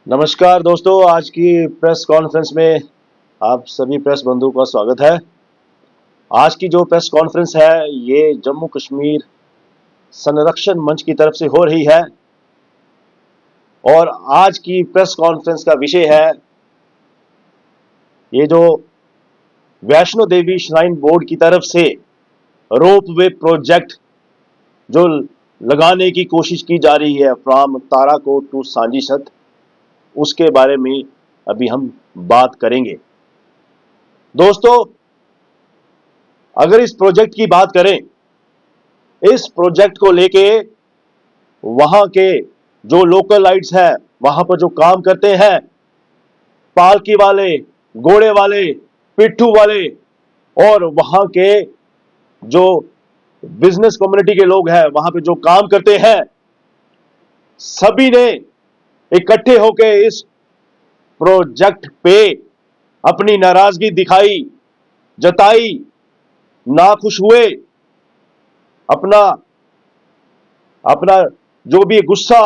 नमस्कार दोस्तों, आज की प्रेस कॉन्फ्रेंस में आप सभी प्रेस बंधुओं का स्वागत है। आज की जो प्रेस कॉन्फ्रेंस है ये जम्मू कश्मीर संरक्षण मंच की तरफ से हो रही है और आज की प्रेस कॉन्फ्रेंस का विषय है ये जो वैष्णो देवी श्राइन बोर्ड की तरफ से रोपवे प्रोजेक्ट जो लगाने की कोशिश की जा रही है फ्रॉम ताराकोट टू सांजीछत, उसके बारे में अभी हम बात करेंगे। दोस्तों, अगर इस प्रोजेक्ट की बात करें, इस प्रोजेक्ट को लेके वहां के जो लोकलाइट्स हैं, वहां पर जो काम करते हैं, पालकी वाले, घोड़े वाले, पिट्ठू वाले और वहां के जो बिजनेस कम्युनिटी के लोग हैं, वहां पे जो काम करते हैं, सभी ने इकट्ठे होकर इस प्रोजेक्ट पे अपनी नाराजगी दिखाई, जताई, नाखुश हुए, अपना अपना जो भी गुस्सा,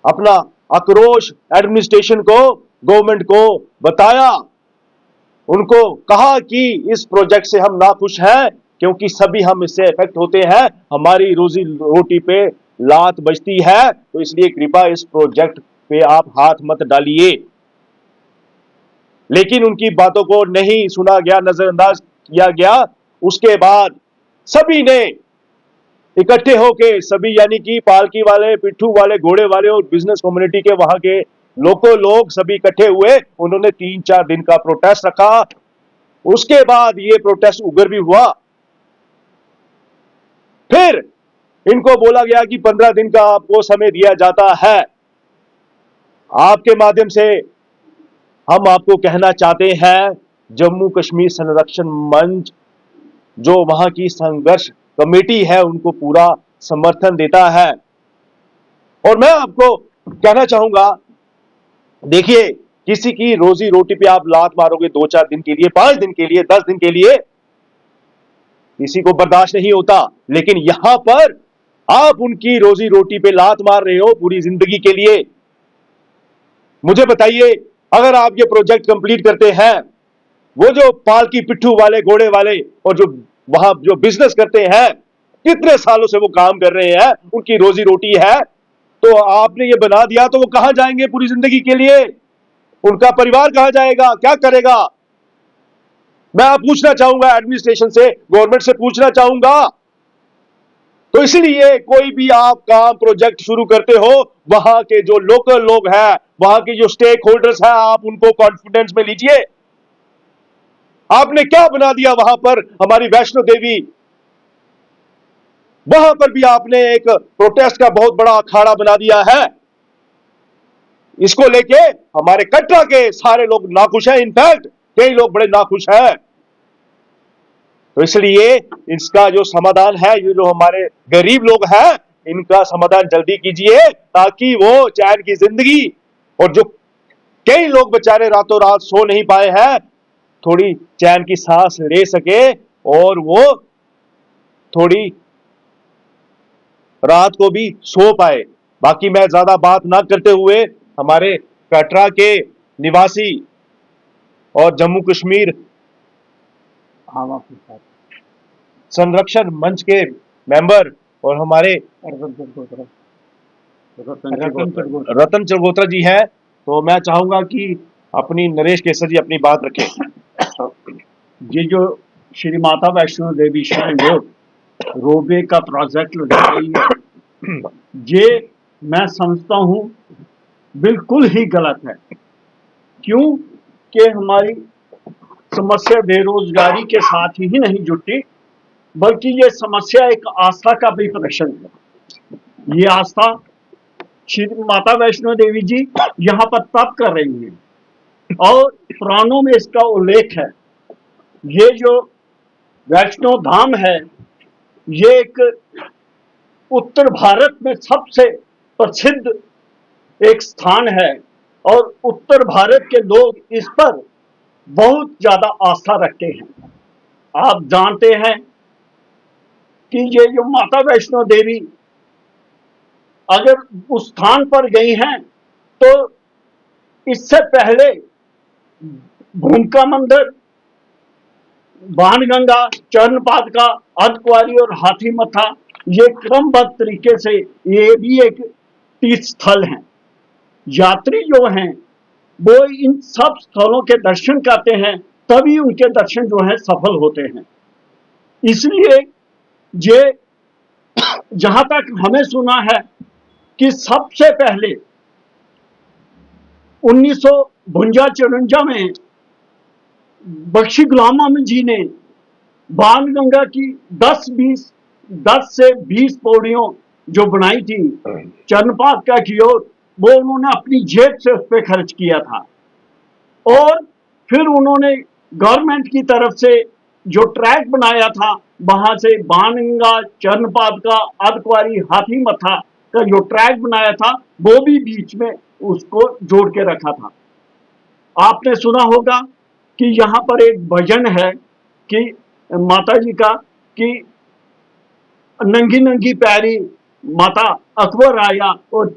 अपना आक्रोश एडमिनिस्ट्रेशन को, गवर्नमेंट को बताया। उनको कहा कि इस प्रोजेक्ट से हम नाखुश हैं क्योंकि सभी हम इससे इफेक्ट होते हैं, हमारी रोजी रोटी पे लात बजती है, तो इसलिए कृपया इस प्रोजेक्ट पे आप हाथ मत डालिए। लेकिन उनकी बातों को नहीं सुना गया, नजरअंदाज किया गया। उसके बाद सभी ने इकट्ठे होके, सभी यानी कि पालकी वाले, पिट्ठू वाले, घोड़े वाले और बिजनेस कम्युनिटी के वहां के लोकल लोग सभी इकट्ठे हुए। उन्होंने 3-4 दिन का प्रोटेस्ट रखा। उसके बाद ये प्रोटेस्ट उग्र भी हुआ। फिर इनको बोला गया कि 15 दिन का आपको समय दिया जाता है। आपके माध्यम से हम आपको कहना चाहते हैं, जम्मू कश्मीर संरक्षण मंच जो वहां की संघर्ष कमेटी है उनको पूरा समर्थन देता है। और मैं आपको कहना चाहूंगा, देखिए, किसी की रोजी रोटी पे आप लात मारोगे 2-4 दिन के लिए, 5 दिन के लिए, 10 दिन के लिए, किसी को बर्दाश्त नहीं होता। लेकिन यहां पर आप उनकी रोजी रोटी पे लात मार रहे हो पूरी जिंदगी के लिए। मुझे बताइए, अगर आप ये प्रोजेक्ट कंप्लीट करते हैं, वो जो पालकी, पिट्ठू वाले, घोड़े वाले और जो वहां जो बिजनेस करते हैं, कितने सालों से वो काम कर रहे हैं, उनकी रोजी रोटी है, तो आपने ये बना दिया तो वो कहां जाएंगे पूरी जिंदगी के लिए? उनका परिवार कहां जाएगा, क्या करेगा? मैं आप पूछना चाहूंगा एडमिनिस्ट्रेशन से, गवर्नमेंट से पूछना चाहूंगा। तो इसलिए कोई भी आप काम प्रोजेक्ट शुरू करते हो, वहां के जो लोकल लोग हैं, वहां के जो स्टेक होल्डर्स हैं, आप उनको कॉन्फिडेंस में लीजिए। आपने क्या बना दिया वहां पर हमारी वैष्णो देवी? वहां पर भी आपने एक प्रोटेस्ट का बहुत बड़ा अखाड़ा बना दिया है। इसको लेके हमारे कटरा के सारे लोग नाखुश हैं, इनफैक्ट कई लोग बड़े नाखुश हैं। तो इसलिए इसका जो समाधान है, ये जो हमारे गरीब लोग हैं, इनका समाधान जल्दी कीजिए ताकि वो चैन की जिंदगी, और जो कई लोग बेचारे रातों रात सो नहीं पाए हैं, थोड़ी चैन की सांस ले सके और वो थोड़ी रात को भी सो पाए। बाकी मैं ज्यादा बात ना करते हुए हमारे कटरा के निवासी और जम्मू कश्मीर संरक्षण मंच के मेंबर और हमारे रतन चरगोत्रा जी हैं, तो मैं चाहूंगा कि अपनी नरेश केसर जी अपनी बात रखें। ये जो Shri Mata Vaishno Devi shrine board ropeway का प्रोजेक्ट लगा रही है, ये मैं समझता हूँ बिल्कुल ही गलत है। क्यों कि हमारी समस्या बेरोजगारी के साथ ही नहीं जुटी, बल्कि ये समस्या एक आस्था का भी प्रदर्शन है। ये आस्था श्री माता वैष्णो देवी जी यहाँ पर तप कर रही हैं और पुराणों में इसका उल्लेख है। ये जो वैष्णो धाम है, ये एक उत्तर भारत में सबसे प्रसिद्ध एक स्थान है और उत्तर भारत के लोग इस पर बहुत ज्यादा आस्था रखते हैं। आप जानते हैं कि ये जो माता वैष्णो देवी अगर उस स्थान पर गई हैं तो इससे पहले भूमिका मंदिर, बाणगंगा, चरणपादुका, अर्धकुंवारी और हाथी मथा, ये क्रमबद्ध तरीके से ये भी एक तीर्थ स्थल हैं। यात्री जो हैं वो इन सब स्थलों के दर्शन करते हैं, तभी उनके दर्शन जो हैं सफल होते हैं। इसलिए ये जहां तक हमें सुना है कि सबसे पहले 1952 में बख्शी गुलाम अहमद जी ने बाणगंगा की 10 से 20 पौड़ियों जो बनाई थी चरणपादुका की ओर, वो उन्होंने अपनी जेब से उस पर खर्च किया था। और फिर उन्होंने गवर्नमेंट की तरफ से जो ट्रैक बनाया था, वहां से बाणगंगा, चरणपादुका, अर्धकुंवारी, हाथी मथा का जो ट्रैक बनाया था, वो भी बीच में उसको जोड़ के रखा था। आपने सुना होगा कि यहाँ पर एक भजन है कि माता जी का कि नंगी नंगी पैरी माता अकबर आया और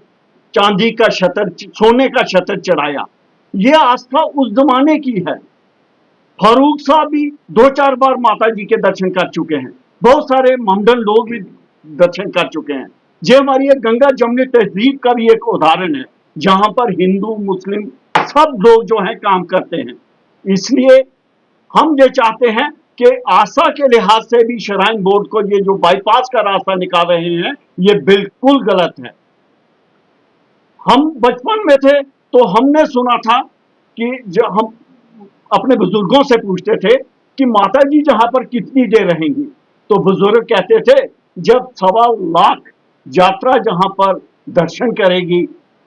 चांदी का छतर, सोने का छतर चढ़ाया। ये आस्था उस जमाने की है। फारूक साहब भी 2-4 बार माता जी के दर्शन कर चुके हैं, बहुत सारे ममडन लोग भी दर्शन कर चुके हैं। ये हमारी एक गंगा जमुनी तहजीब का भी एक उदाहरण है, जहां पर हिंदू मुस्लिम सब लोग जो हैं काम करते हैं। इसलिए हम ये चाहते हैं कि आस्था के लिहाज से भी श्राइन बोर्ड को ये जो बाईपास का रास्ता निकाल रहे हैं, ये बिल्कुल गलत है। हम बचपन में थे तो हमने सुना था कि जब हम अपने बुजुर्गों से पूछते थे कि माता जी जहां पर कितनी देर रहेंगी, तो बुजुर्ग कहते थे जब 1.25 लाख यात्रा जहां पर दर्शन करेगी,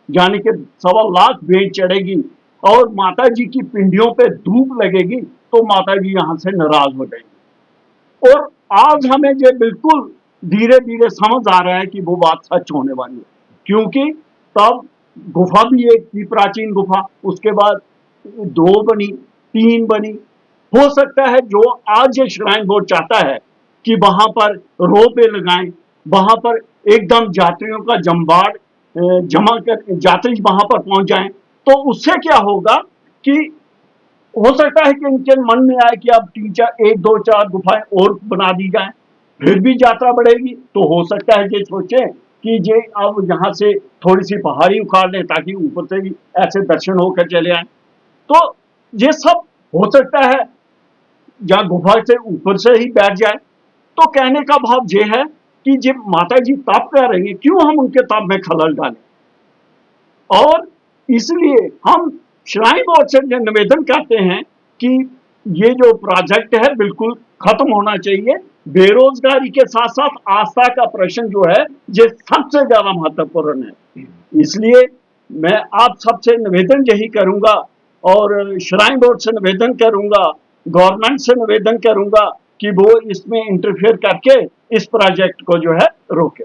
यानी कि 1.25 लाख भेंट चढ़ेगी और माता जी की पिंडियों पे धूप लगेगी, तो माता जी यहां से नाराज हो जाएंगी। और आज हमें ये बिल्कुल धीरे धीरे समझ आ रहा है कि वो बात सच होने वाली है, क्योंकि तब गुफा भी एक थी, प्राचीन गुफा, उसके बाद 2 बनी, 3 बनी। हो सकता है जो आज ये श्राइन बोर्ड चाहता है कि वहां पर रोपवे लगाएं, वहां पर एकदम यात्रियों का जमवाड़ जमा कर यात्री वहां पर पहुंच जाएं, तो उससे क्या होगा कि हो सकता है कि इनके मन में आए कि अब 1, 2, 4 गुफाएं और बना दी जाएं, फिर भी यात्रा बढ़ेगी। तो हो सकता है ये सोचें कि ये अब यहाँ से थोड़ी सी पहाड़ी उखाड़ लें ताकि ऊपर से भी ऐसे दर्शन होकर चले आए। तो ये सब हो सकता है, या गुफा से ऊपर से ही बैठ जाए। तो कहने का भाव ये है कि जब माता जी तप कर रही हैं, क्यों हम उनके तप में खलल डालें। और इसलिए हम श्राइन बोर्ड से निवेदन करते हैं कि ये जो प्रोजेक्ट है बिल्कुल खत्म होना चाहिए। बेरोजगारी के साथ साथ आस्था का प्रश्न जो है ये सबसे ज्यादा महत्वपूर्ण है। इसलिए मैं आप सबसे निवेदन यही करूंगा और श्राइन बोर्ड से निवेदन करूंगा, गवर्नमेंट से निवेदन करूंगा कि वो इसमें इंटरफेयर करके इस प्रोजेक्ट को जो है रोके।